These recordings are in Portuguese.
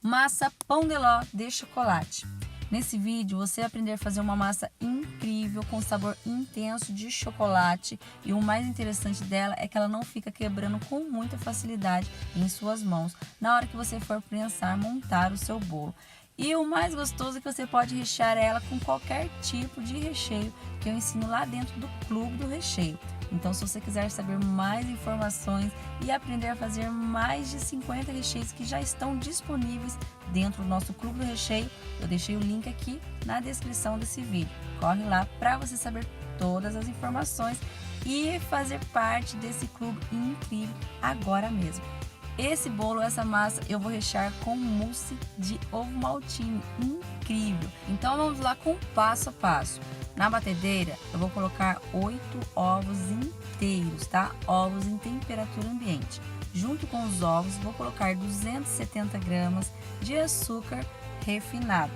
Massa pão de ló de chocolate. Nesse vídeo você vai aprender a fazer uma massa incrível com sabor intenso de chocolate, e o mais interessante dela é que ela não fica quebrando com muita facilidade em suas mãos na hora que você for prensar, montar o seu bolo. E o mais gostoso é que você pode rechear ela com qualquer tipo de recheio que eu ensino lá dentro do Clube do Recheio. Então, se você quiser saber mais informações e aprender a fazer mais de 50 recheios que já estão disponíveis dentro do nosso Clube do Recheio, eu deixei o link aqui na descrição desse vídeo. Corre lá para você saber todas as informações e fazer parte desse clube incrível agora mesmo. Esse bolo, essa massa, eu vou rechear com mousse de ovo maltine, incrível! Então vamos lá com o passo a passo. Na batedeira eu vou colocar 8 ovos inteiros, tá? Ovos em temperatura ambiente. Junto com os ovos vou colocar 270 gramas de açúcar refinado.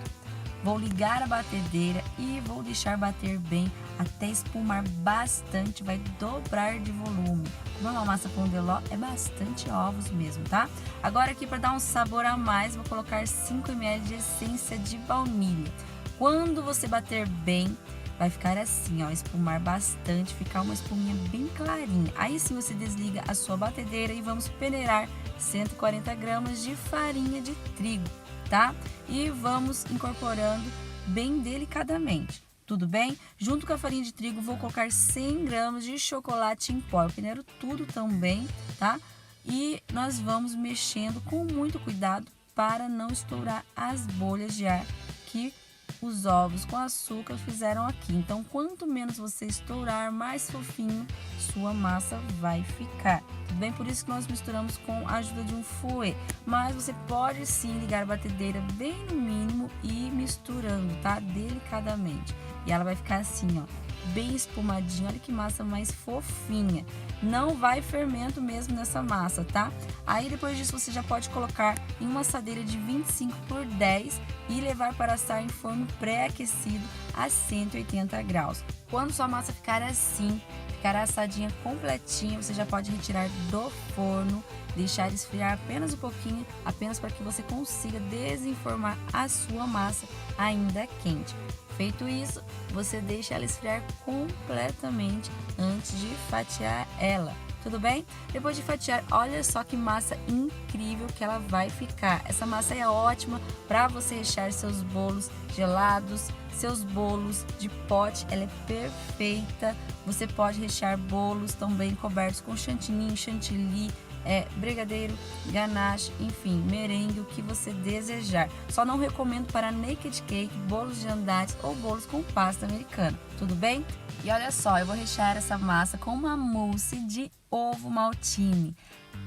Vou ligar a batedeira e vou deixar bater bem até espumar bastante, vai dobrar de volume. Como é uma massa pão de ló, é bastante ovos mesmo, tá? Agora aqui, para dar um sabor a mais, vou colocar 5 ml de essência de baunilha. Quando você bater bem, vai ficar assim, ó, espumar bastante, ficar uma espuminha bem clarinha. Aí sim você desliga a sua batedeira e vamos peneirar 140 gramas de farinha de trigo, tá? E vamos incorporando bem delicadamente. Tudo bem? Junto com a farinha de trigo, vou colocar 100 gramas de chocolate em pó. Eu peneiro tudo também, tá? E nós vamos mexendo com muito cuidado para não estourar as bolhas de ar que os ovos com açúcar fizeram aqui. Então, quanto menos você estourar, mais fofinho sua massa vai ficar. Tudo bem? Por isso que nós misturamos com a ajuda de um fouet. Mas você pode sim ligar a batedeira bem no mínimo e misturando, tá? Delicadamente. E ela vai ficar assim, ó, bem espumadinha. Olha que massa mais fofinha. Não vai fermento mesmo nessa massa, tá? Aí depois disso você já pode colocar em uma assadeira de 25 por 10 e levar para assar em forno pré-aquecido a 180 graus. Quando sua massa ficar assim, ficará assadinha completinha, você já pode retirar do forno, deixar esfriar apenas um pouquinho, apenas para que você consiga desenformar a sua massa ainda quente. Feito isso, você deixa ela esfriar completamente antes de fatiar ela. Tudo bem? Depois de fatiar, olha só que massa incrível que ela vai ficar. Essa massa é ótima para você rechear seus bolos gelados, seus bolos de pote, ela é perfeita. Você pode rechear bolos também cobertos com chantilly, brigadeiro, ganache, enfim, merengue, o que você desejar. Só não recomendo para naked cake, bolos de andares ou bolos com pasta americana, tudo bem? E olha só, eu vou rechear essa massa com uma mousse de ovo maltine.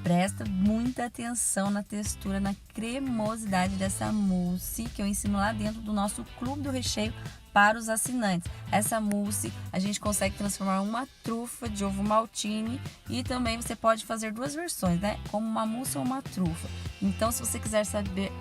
Presta muita atenção na textura, na cremosidade dessa mousse que eu ensino lá dentro do nosso Clube do Recheio para os assinantes. Essa mousse a gente consegue transformar em uma trufa de ovo maltine, e também você pode fazer duas versões, né? Como uma mousse ou uma trufa. Então, se você quiser saber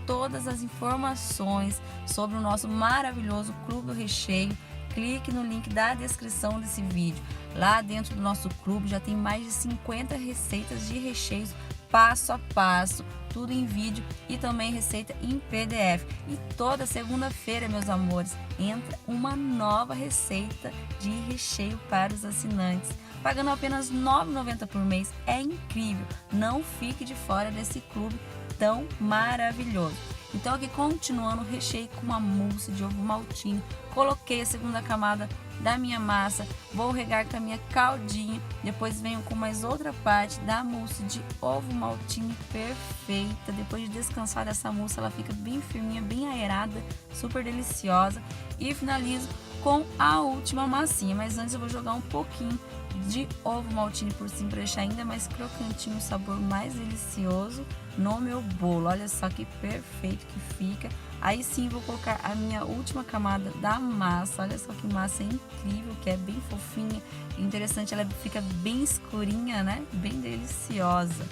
todas as informações sobre o nosso maravilhoso Clube do Recheio, clique no link da descrição desse vídeo. Lá dentro do nosso clube já tem mais de 50 receitas de recheios passo a passo, tudo em vídeo e também receita em PDF. E toda segunda-feira, meus amores, entra uma nova receita de recheio para os assinantes. Pagando apenas R$ 9,90 por mês, é incrível. Não fique de fora desse clube tão maravilhoso. Então aqui, continuando, recheei com uma mousse de ovo maltine, coloquei a segunda camada da minha massa, vou regar com a minha caldinha, depois venho com mais outra parte da mousse de ovo maltine perfeita. Depois de descansar dessa mousse, ela fica bem firminha, bem aerada, super deliciosa, e finalizo com a última massinha. Mas antes eu vou jogar um pouquinho de ovo maltine por cima para deixar ainda mais crocantinho, o sabor mais delicioso no meu bolo. Olha só que perfeito que fica. Aí sim vou colocar a minha última camada da massa. Olha só que massa incrível, que é bem fofinha. Interessante, ela fica bem escurinha, né? Bem deliciosa.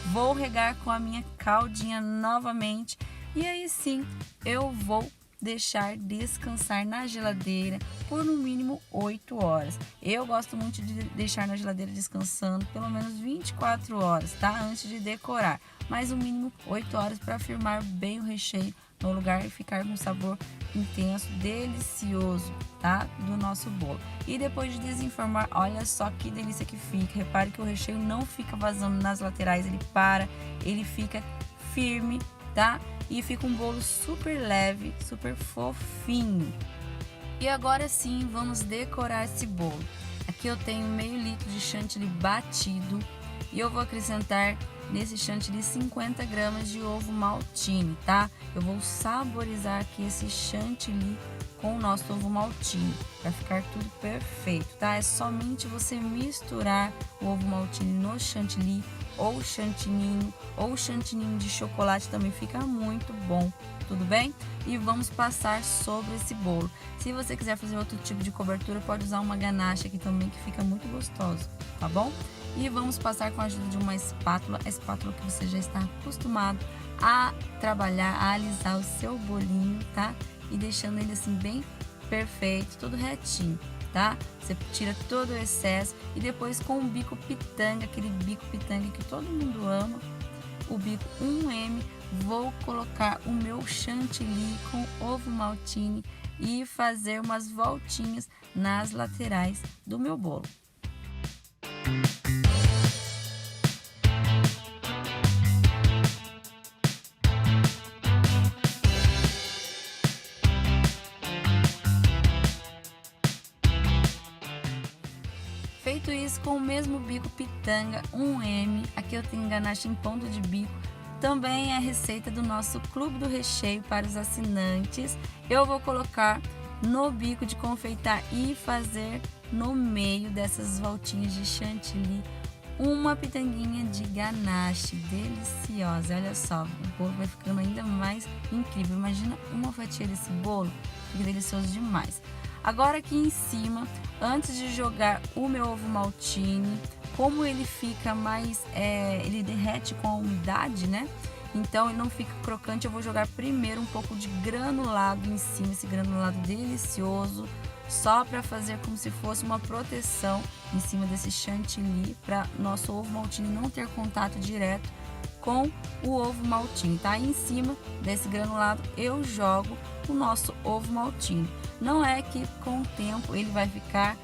Vou regar com a minha caldinha novamente. E aí sim eu vou deixar descansar na geladeira por no mínimo 8 horas. Eu gosto muito de deixar na geladeira descansando pelo menos 24 horas, tá? Antes de decorar. mas no mínimo 8 horas para firmar bem o recheio no lugar e ficar com um sabor intenso, delicioso, tá? Do nosso bolo. E depois de desenformar, olha só que delícia que fica. Repare que o recheio não fica vazando nas laterais, ele fica firme, tá? E fica um bolo super leve, super fofinho. E agora sim, vamos decorar esse bolo. Aqui eu tenho meio litro de chantilly batido e eu vou acrescentar nesse chantilly 50 gramas de ovo maltine, tá? Eu vou saborizar aqui esse chantilly com o nosso ovo maltine, para ficar tudo perfeito, tá? É somente você misturar o ovo maltine no chantilly ou chantininho de chocolate também fica muito bom, tudo bem? E vamos passar sobre esse bolo. Se você quiser fazer outro tipo de cobertura, pode usar uma ganache aqui também, que fica muito gostoso, tá bom? E vamos passar com a ajuda de uma espátula, a espátula que você já está acostumado a trabalhar, a alisar o seu bolinho, tá? E deixando ele assim bem perfeito, tudo retinho, tá? Você tira todo o excesso e depois com o bico pitanga, aquele bico pitanga que todo mundo ama, o bico 1M, vou colocar o meu chantilly com ovo maltine e fazer umas voltinhas nas laterais do meu bolo. Feito isso, com o mesmo bico pitanga 1M, aqui eu tenho ganache em ponto de bico, também é a receita do nosso Clube do Recheio para os assinantes. Eu vou colocar no bico de confeitar e fazer no meio dessas voltinhas de chantilly uma pitanguinha de ganache deliciosa. Olha só, o bolo vai ficando ainda mais incrível. Imagina uma fatia desse bolo, fica delicioso demais. Agora aqui em cima, antes de jogar o meu ovo maltine, como ele fica mais, ele derrete com a umidade, né? Então ele não fica crocante, eu vou jogar primeiro um pouco de granulado em cima, esse granulado delicioso, só para fazer como se fosse uma proteção em cima desse chantilly, para nosso ovo maltine não ter contato direto com o ovo maltine, tá? Aí em cima desse granulado eu jogo o nosso ovo maltine. Não é que com o tempo ele vai ficar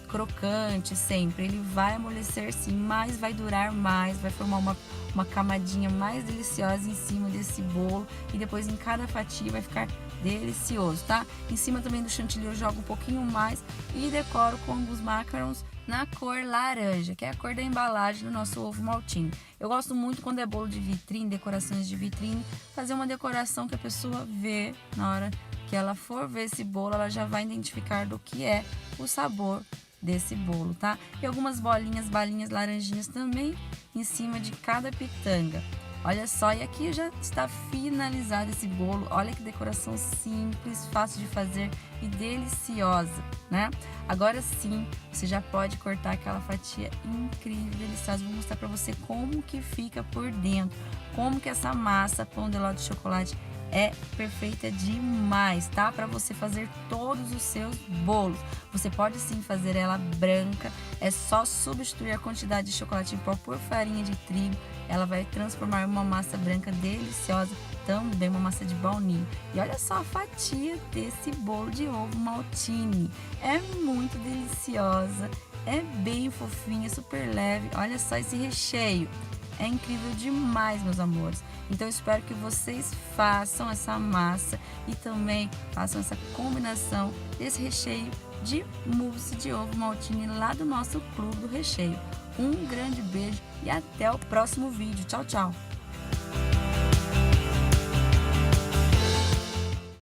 crocante sempre, ele vai amolecer sim, mas vai durar mais, vai formar uma camadinha mais deliciosa em cima desse bolo e depois em cada fatia vai ficar delicioso, tá? Em cima também do chantilly eu jogo um pouquinho mais e decoro com os macarons na cor laranja, que é a cor da embalagem do nosso ovo maltine. Eu gosto muito quando é bolo de vitrine, decorações de vitrine, fazer uma decoração que a pessoa vê na hora que ela for ver esse bolo, ela já vai identificar do que é o sabor desse bolo, tá? E algumas balinhas laranjinhas também em cima de cada pitanga. Olha só, e aqui já está finalizado esse bolo. Olha que decoração simples, fácil de fazer e deliciosa, né? Agora sim, você já pode cortar aquela fatia incrível, deliciosa. Vou mostrar para você como que fica por dentro, como que essa massa pão de ló de chocolate é perfeita demais, tá? Para você fazer todos os seus bolos. Você pode sim fazer ela branca, é só substituir a quantidade de chocolate em pó por farinha de trigo. Ela vai transformar uma massa branca deliciosa, também uma massa de baunilha. E olha só a fatia desse bolo de ovo maltine. É muito deliciosa, é bem fofinha, super leve. Olha só esse recheio. É incrível demais, meus amores. Então, eu espero que vocês façam essa massa e também façam essa combinação desse recheio de mousse de ovo maltine lá do nosso Clube do Recheio. Um grande beijo e até o próximo vídeo. Tchau, tchau!